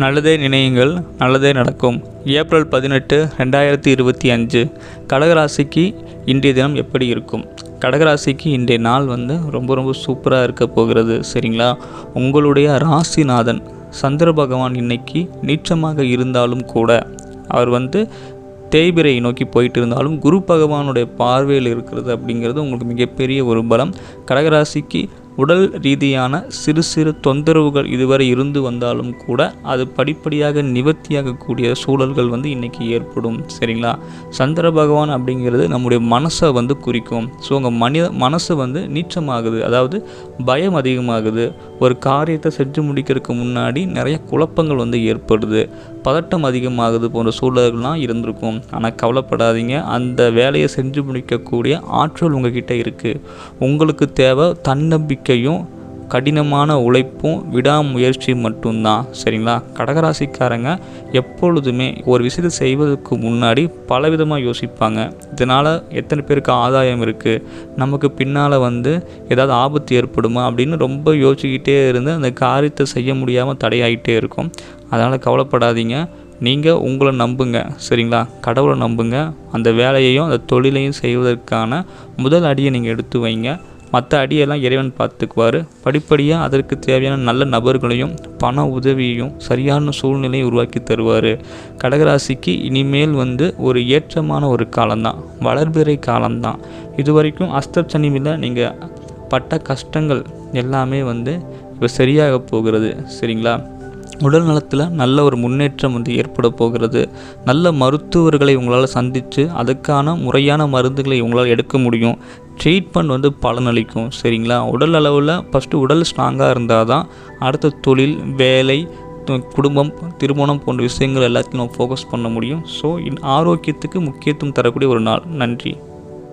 நல்லதே நினையுங்கள், நல்லதே நடக்கும். ஏப்ரல் 18, 2025 கடகராசிக்கு இன்றைய தினம் எப்படி இருக்கும்? கடகராசிக்கு இன்றைய நாள் ரொம்ப ரொம்ப சூப்பராக இருக்க போகிறது. சரிங்களா? உங்களுடைய ராசிநாதன் சந்திர பகவான் இன்னைக்கு நீச்சமாக இருந்தாலும் கூட அவர் தேய்பிரை நோக்கி போயிட்டு இருந்தாலும் குரு பகவானுடைய பார்வையில் இருக்கிறது அப்படிங்கிறது உங்களுக்கு மிகப்பெரிய ஒரு பலம். கடகராசிக்கு உடல் ரீதியான சிறு சிறு தொந்தரவுகள் இதுவரை இருந்து வந்தாலும் கூட அது படிப்படியாக நிவர்த்தியாகக்கூடிய சூழல்கள் இன்றைக்கி ஏற்படும். சரிங்களா? சந்திர பகவான் அப்படிங்கிறது நம்முடைய மனசை குறிக்கும். ஸோ உங்கள் மனசு நீச்சமாகுது, அதாவது பயம் அதிகமாகுது. ஒரு காரியத்தை செஞ்சு முடிக்கிறதுக்கு முன்னாடி நிறைய குழப்பங்கள் ஏற்படுது, பதட்டம் அதிகமாகுது போன்ற சூழல்கள்லாம் இருந்திருக்கும். ஆனால் கவலைப்படாதீங்க, அந்த வேலையை செஞ்சு முடிக்கக்கூடிய ஆற்றல் உங்ககிட்ட இருக்குது. உங்களுக்கு தேவை தன்னம்பிக்கையும் கடினமான உழைப்பும் விடாமுயற்சி மட்டும்தான். சரிங்களா? கடகராசிக்காரங்க எப்பொழுதுமே ஒரு விஷயத்தை செய்வதற்கு முன்னாடி பலவிதமாக யோசிப்பாங்க. இதனால் எத்தனை பேருக்கு ஆதாயம் இருக்குது, நமக்கு பின்னால் ஏதாவது ஆபத்து ஏற்படுமா அப்படின்னு ரொம்ப யோசிச்சுக்கிட்டே இருந்து அந்த காரியத்தை செய்ய முடியாமல் தடையாகிட்டே இருக்கும். அதனால் கவலைப்படாதீங்க, நீங்கள் உங்களை நம்புங்க. சரிங்களா? கடவுளை நம்புங்க. அந்த வேலையையும் அந்த தொழிலையும் செய்வதற்கான முதல் அடியை நீங்கள் எடுத்து வைங்க. மற்ற அடியெல்லாம் இறைவன் பார்த்துக்குவார். படிப்படியாக அதற்கு தேவையான நல்ல நபர்களையும் பண உதவியையும் சரியான சூழ்நிலையை உருவாக்கி தருவார். கடகராசிக்கு இனிமேல் ஒரு ஏற்றமான ஒரு காலம்தான், வளர்பிறை காலம்தான். இது வரைக்கும் அஷ்டச்சனியில் நீங்கள் பட்ட கஷ்டங்கள் எல்லாமே இப்போ சரியாக போகிறது. சரிங்களா? உடல் நலத்தில் நல்ல ஒரு முன்னேற்றம் ஏற்பட போகிறது. நல்ல மருத்துவர்களை உங்களால் சந்தித்து அதுக்கான முறையான மருந்துகளை உங்களால் எடுக்க முடியும். ட்ரீட்மெண்ட் பலனளிக்கும். சரிங்களா? உடல் அளவில் ஃபஸ்ட்டு உடல் ஸ்ட்ராங்காக இருந்தால் தான் அடுத்த தொழில், வேலை, குடும்பம், திருமணம் போன்ற விஷயங்கள் எல்லாத்தையும் நம்ம ஃபோக்கஸ் பண்ண முடியும். ஸோ ஆரோக்கியத்துக்கு முக்கியத்துவம் தரக்கூடிய ஒரு நாள். நன்றி.